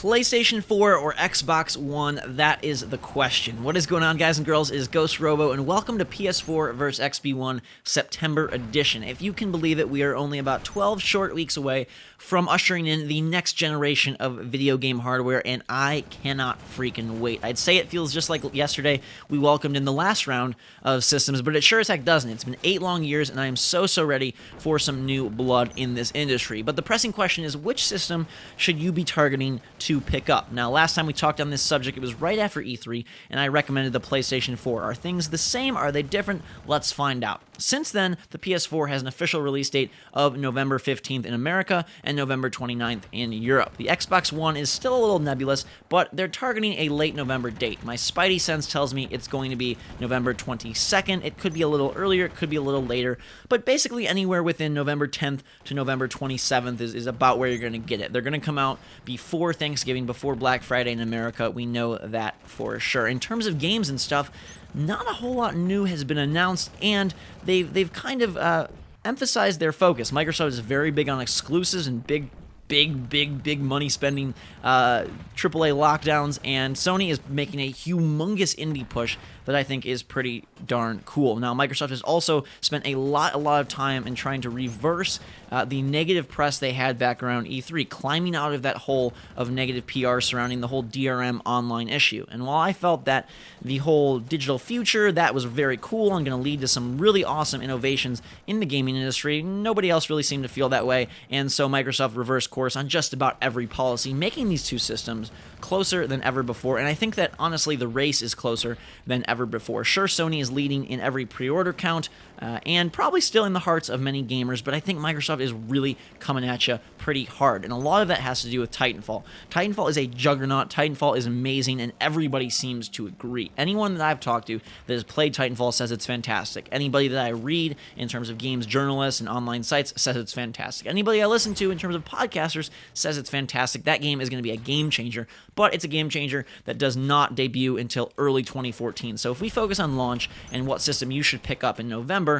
PlayStation 4 or Xbox One, that is the question. What is going on, guys and girls? It is Ghost Robo, and welcome to PS4 vs. XB1 September edition. If you can believe it, we are only about 12 short weeks away from ushering in the next generation of video game hardware, and I cannot freaking wait. I'd say it feels just like yesterday we welcomed in the last round of systems, but it sure as heck doesn't. It's been 8 long years, and I am so ready for some new blood in this industry. But the pressing question is, which system should you be targeting to pick up? Now, last time we talked on this subject, it was right after E3, and I recommended the PlayStation 4. Are things the same? Are they different? Let's find out. Since then, the PS4 has an official release date of November 15th in America and November 29th in Europe. The Xbox One is still a little nebulous, but they're targeting a late November date. My spidey sense tells me it's going to be November 22nd. It could be a little earlier, it could be a little later, but basically anywhere within November 10th to November 27th is about where you're going to get it. They're going to come out before Thanksgiving, before Black Friday in America. We know that for sure. In terms of games and stuff, not a whole lot new has been announced, and they've kind of emphasized their focus. Microsoft is very big on exclusives and big money spending AAA lockdowns, and Sony is making a humongous indie push that I think is pretty darn cool. Now, Microsoft has also spent a lot of time in trying to reverse the negative press they had back around E3, climbing out of that hole of negative PR surrounding the whole DRM online issue. And while I felt that the whole digital future, that was very cool and going to lead to some really awesome innovations in the gaming industry, nobody else really seemed to feel that way, and so Microsoft reversed course on just about every policy, making these two systems closer than ever before. And I think that, honestly, the race is closer than ever before. Sure, Sony is leading in every pre-order count, and probably still in the hearts of many gamers, but I think Microsoft is really coming at you pretty hard, and a lot of that has to do with Titanfall. Titanfall is a juggernaut, Titanfall is amazing, and everybody seems to agree. Anyone that I've talked to that has played Titanfall says it's fantastic. Anybody that I read in terms of games journalists and online sites says it's fantastic. Anybody I listen to in terms of podcasters says it's fantastic. That game is going to be a game changer, but it's a game changer that does not debut until early 2014. So if we focus on launch and what system you should pick up in November,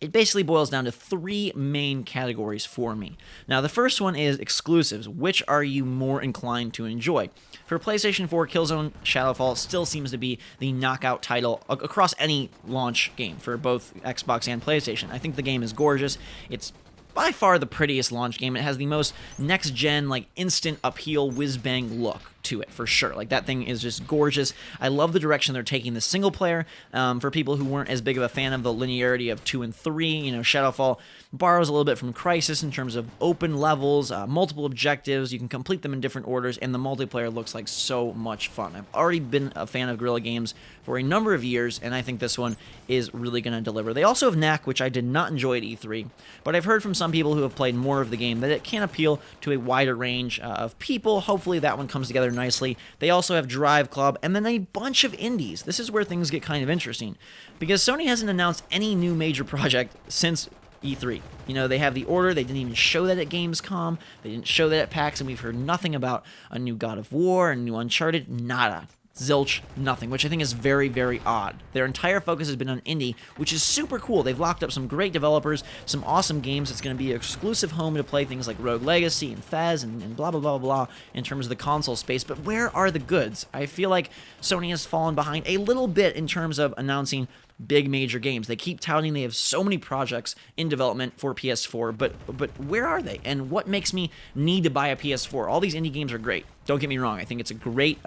it basically boils down to 3 main categories for me. Now, the first one is exclusives. Which are you more inclined to enjoy? For PlayStation 4, Killzone Shadowfall still seems to be the knockout title across any launch game for both Xbox and PlayStation. I think the game is gorgeous. It's by far the prettiest launch game. It has the most next-gen, like, instant appeal, whiz-bang look to it, for sure. Like, that thing is just gorgeous. I love the direction they're taking the single player. For people who weren't as big of a fan of the linearity of 2 and 3, you know, Shadowfall borrows a little bit from Crysis in terms of open levels, multiple objectives. You can complete them in different orders, and the multiplayer looks like so much fun. I've already been a fan of Guerrilla Games for a number of years, and I think this one is really going to deliver. They also have Knack, which I did not enjoy at E3, but I've heard from some people who have played more of the game that it can appeal to a wider range of people. Hopefully that one comes together nicely. They also have Drive Club, and then a bunch of indies. This is where things get kind of interesting, because Sony hasn't announced any new major project since E3. You know, they have The Order. They didn't even show that at Gamescom. They didn't show that at PAX, and we've heard nothing about a new God of War, a new Uncharted. Nada. Zilch, nothing, which I think is very odd. Their entire focus has been on indie, which is super cool. They've locked up some great developers, some awesome games. It's going to be an exclusive home to play things like Rogue Legacy and Fez and blah, blah, blah, blah in terms of the console space. But where are the goods? I feel like Sony has fallen behind a little bit in terms of announcing big major games. They keep touting they have so many projects in development for PS4, but where are they? And what makes me need to buy a PS4? All these indie games are great. Don't get me wrong. I think it's a great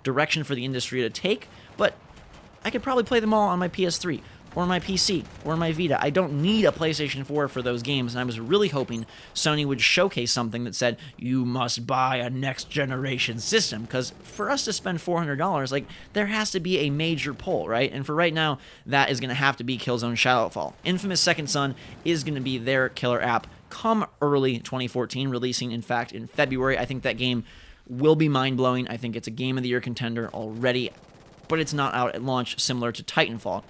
direction for the industry to take, but I could probably play them all on my PS3 or my PC or my Vita. I don't need a PlayStation 4 for those games, and I was really hoping Sony would showcase something that said, you must buy a next-generation system, because for us to spend $400, like, there has to be a major pull, right? And for right now, that is going to have to be Killzone Shadowfall. Infamous Second Son is going to be their killer app come early 2014, releasing, in fact, in February. I think that game will be mind-blowing. I think it's a Game of the Year contender already, but it's not out at launch, similar to Titanfall.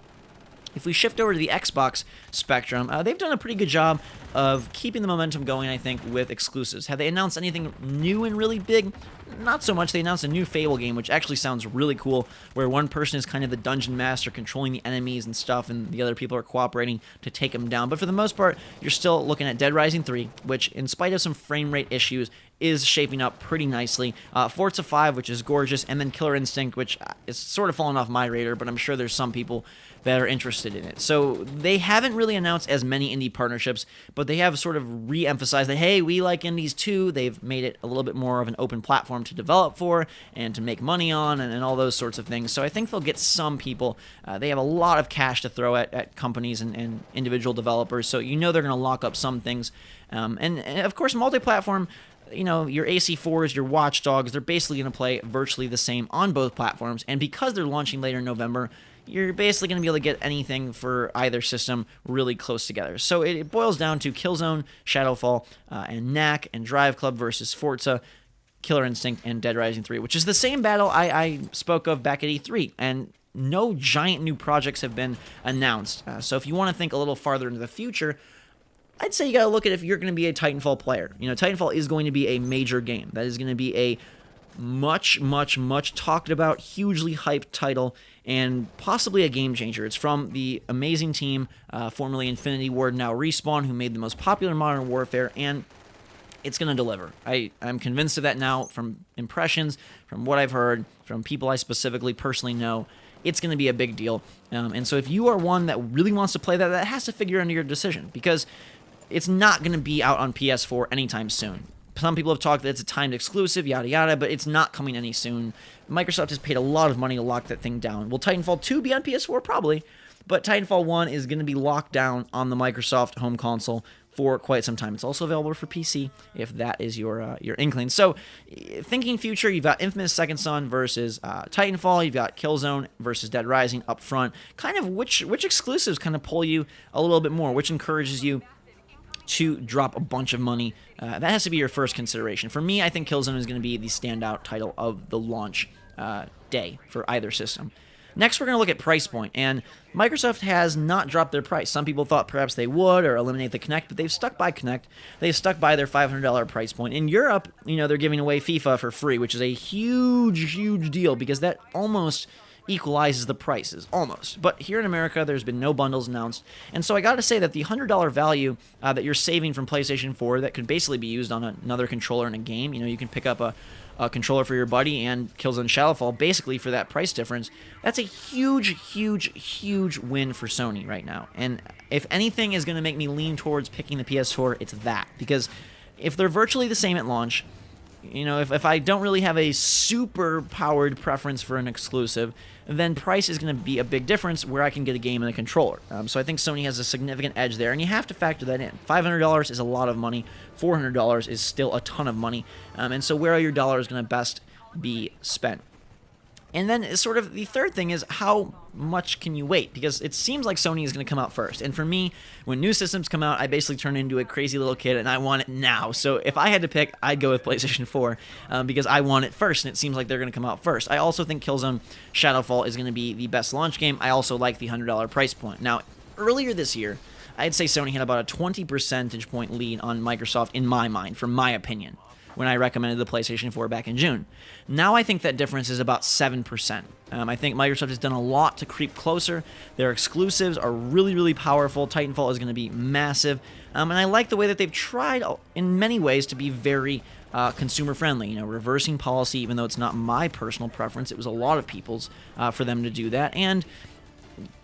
If we shift over to the Xbox spectrum, they've done a pretty good job of keeping the momentum going, I think, with exclusives. Have they announced anything new and really big? not so much. They announced a new Fable game, which actually sounds really cool, where one person is kind of the dungeon master controlling the enemies and stuff, and the other people are cooperating to take them down. But for the most part, you're still looking at Dead Rising 3, which, in spite of some frame rate issues, is shaping up pretty nicely. Forza 5, which is gorgeous, and then Killer Instinct, which is sort of fallen off my radar, but I'm sure there's some people that are interested in it. So they haven't really announced as many indie partnerships, but they have sort of re-emphasized that, hey, we like indies too. They've made it a little bit more of an open platform to develop for and to make money on and all those sorts of things. So I think they'll get some people. They have a lot of cash to throw at companies and individual developers, so you know they're going to lock up some things. And of course, multi-platform, you know, your AC4s, your Watch Dogs, they're basically going to play virtually the same on both platforms. And because they're launching later in November, you're basically going to be able to get anything for either system really close together. So it boils down to Killzone, Shadowfall, and Knack, and Drive Club versus Forza, Killer Instinct, and Dead Rising 3, which is the same battle I spoke of back at E3. And no giant new projects have been announced. So if you want to think a little farther into the future, I'd say you got to look at if you're going to be a Titanfall player. You know, Titanfall is going to be a major game. That is going to be a much talked about, hugely hyped title, and possibly a game changer. It's from the amazing team, formerly Infinity Ward, now Respawn, who made the most popular Modern Warfare, and it's going to deliver. I'm convinced of that now from impressions, from what I've heard, from people I specifically personally know. It's going to be a big deal. And so if you are one that really wants to play that, that has to figure into your decision, because it's not going to be out on PS4 anytime soon. Some people have talked that it's a timed exclusive, yada yada, but it's not coming any soon. Microsoft has paid a lot of money to lock that thing down. Will Titanfall 2 be on PS4? Probably, but Titanfall 1 is going to be locked down on the Microsoft home console for quite some time. It's also available for PC if that is your inkling. So, thinking future, you've got Infamous Second Son versus Titanfall. You've got Killzone versus Dead Rising up front. Kind of which exclusives kind of pull you a little bit more, which encourages you to drop a bunch of money. That has to be your first consideration. For me, I think Killzone is going to be the standout title of the launch day for either system. Next, we're going to look at price point, and Microsoft has not dropped their price. Some people thought perhaps they would or eliminate the Kinect, but they've stuck by Kinect. They've stuck by their $500 price point. In Europe, you know, they're giving away FIFA for free, which is a huge deal because that almost equalizes the prices, almost. But here in America, there's been no bundles announced, and so I got to say that the $100 value that you're saving from PlayStation 4 that could basically be used on another controller in a game, you know, you can pick up a controller for your buddy and Killzone Shadowfall basically for that price difference. That's a huge win for Sony right now. And if anything is going to make me lean towards picking the PS4, it's that, because if they're virtually the same at launch, you know, if I don't really have a super powered preference for an exclusive, then price is going to be a big difference where I can get a game and a controller. So I think Sony has a significant edge there, and you have to factor that in. $500 is a lot of money. $400 is still a ton of money. And so where are your dollars going to best be spent? And then sort of the third thing is, how much can you wait? Because it seems like Sony is going to come out first. And for me, when new systems come out, I basically turn into a crazy little kid and I want it now. So if I had to pick, I'd go with PlayStation 4 because I want it first, and it seems like they're going to come out first. I also think Killzone Shadowfall is going to be the best launch game. I also like the $100 price point. Now, earlier this year, I'd say Sony had about a 20 percentage point lead on Microsoft in my mind, from my opinion, when I recommended the PlayStation 4 back in June. Now I think that difference is about 7%. I think Microsoft has done a lot to creep closer. Their exclusives are really powerful. Titanfall is going to be massive. And I like the way that they've tried, in many ways, to be very consumer-friendly. You know, reversing policy, even though it's not my personal preference. It was a lot of people's for them to do that. And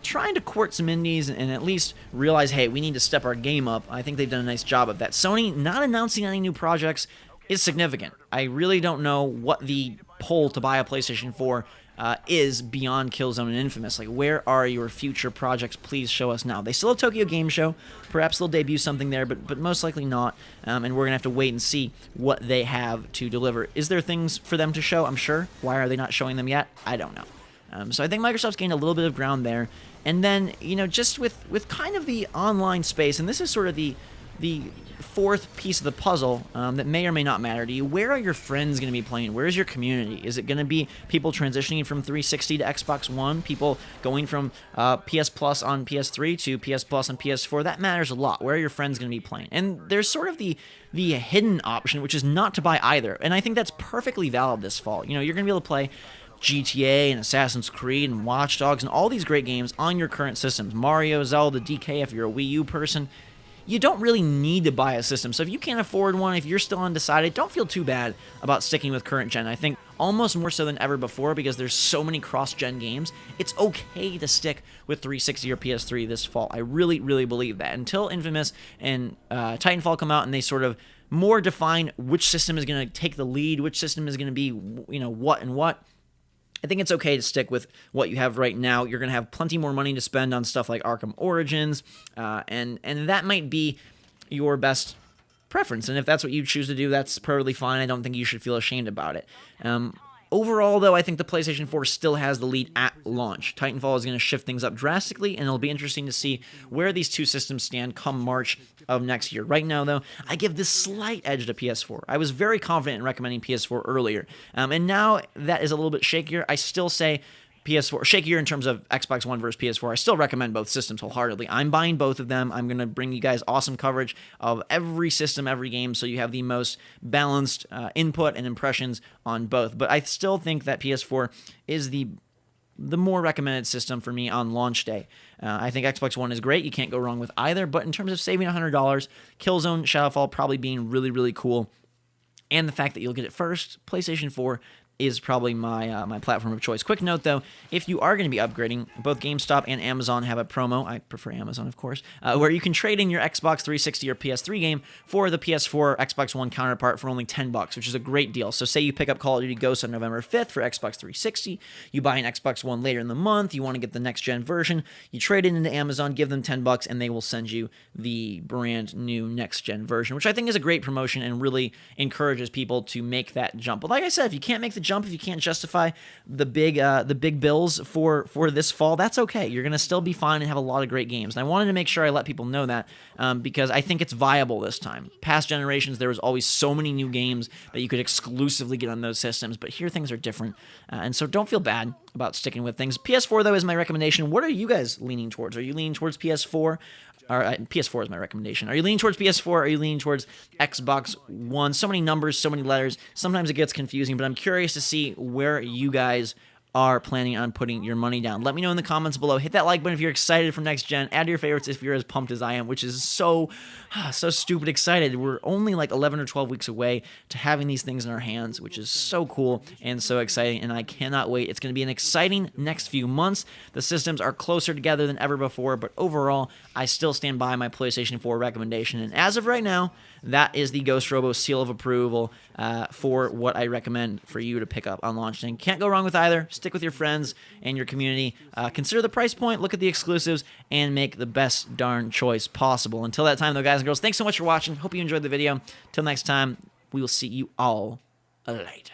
trying to court some indies and at least realize, hey, we need to step our game up. I think they've done a nice job of that. Sony not announcing any new projects is significant. I really don't know what the pull to buy a PlayStation 4 is beyond Killzone and Infamous. Like, where are your future projects? Please show us now. They still have Tokyo Game Show. Perhaps they'll debut something there, but most likely not. And we're going to have to wait and see what they have to deliver. Is there things for them to show? I'm sure. Why are they not showing them yet? I don't know. So I think Microsoft's gained a little bit of ground there. And then, you know, just with kind of the online space, and this is sort of the the fourth piece of the puzzle that may or may not matter to you. Where are your friends going to be playing? Where is your community? Is it going to be people transitioning from 360 to Xbox One? People going from PS Plus on PS3 to PS Plus on PS4? That matters a lot. Where are your friends going to be playing? And there's sort of the hidden option, which is not to buy either. And I think that's perfectly valid this fall. You know, you're going to be able to play GTA and Assassin's Creed and Watch Dogs and all these great games on your current systems. Mario, Zelda, DK, if you're a Wii U person. You don't really need to buy a system. So if you can't afford one, if you're still undecided, don't feel too bad about sticking with current gen. I think almost more so than ever before, because there's so many cross-gen games, it's okay to stick with 360 or PS3 this fall. I really, really believe that. Until Infamous and Titanfall come out and they sort of more define which system is going to take the lead, which system is going to be, you know, what and what, I think it's okay to stick with what you have right now. You're going to have plenty more money to spend on stuff like Arkham Origins, and that might be your best preference. And if that's what you choose to do, that's perfectly fine. I don't think you should feel ashamed about it. Overall, though, I think the PlayStation 4 still has the lead at launch. Titanfall is going to shift things up drastically, and it'll be interesting to see where these two systems stand come March of next year. Right now, though, I give this slight edge to PS4. I was very confident in recommending PS4 earlier, and now that is a little bit shakier. I still say PS4, shakier in terms of Xbox One versus PS4. I still recommend both systems wholeheartedly. I'm buying both of them. I'm going to bring you guys awesome coverage of every system, every game, so you have the most balanced input and impressions on both. But I still think that PS4 is the more recommended system for me on launch day. I think Xbox One is great. You can't go wrong with either. But in terms of saving $100, Killzone Shadowfall probably being really, really cool, and the fact that you'll get it first, PlayStation 4 is probably my platform of choice. Quick note, though, if you are going to be upgrading, both GameStop and Amazon have a promo, I prefer Amazon, of course, where you can trade in your Xbox 360 or PS3 game for the PS4 Xbox One counterpart for only $10, which is a great deal. So say you pick up Call of Duty Ghosts on November 5th for Xbox 360, you buy an Xbox One later in the month, you want to get the next-gen version, you trade it into Amazon, give them $10, and they will send you the brand new next-gen version, which I think is a great promotion and really encourages people to make that jump. But like I said, if you can't make the jump, if you can't justify the big bills for this fall, that's okay. You're gonna still be fine and have a lot of great games. And I wanted to make sure I let people know that because I think it's viable this time. Past generations, there was always so many new games that you could exclusively get on those systems, but here things are different, and so don't feel bad about sticking with things. PS4 though is my recommendation. What are you guys leaning towards? Are you leaning towards PS4? PS4 is my recommendation. Are you leaning towards PS4? Are you leaning towards Xbox One? So many numbers, so many letters. Sometimes it gets confusing, but I'm curious to see where you guys are planning on putting your money down. Let me know in the comments below. Hit that like button if you're excited for next gen. Add your favorites if you're as pumped as I am, which is so stupid excited. We're only like 11 or 12 weeks away to having these things in our hands, which is so cool and so exciting, and I cannot wait. It's going to be an exciting next few months. The systems are closer together than ever before, but overall, I still stand by my PlayStation 4 recommendation, and as of right now, that is the Ghost Robo seal of approval for what I recommend for you to pick up on launch day. Can't go wrong with either. Stick with your friends and your community. Consider the price point, look at the exclusives, and make the best darn choice possible. Until that time, though, guys and girls, thanks so much for watching. Hope you enjoyed the video. Till next time, we will see you all later.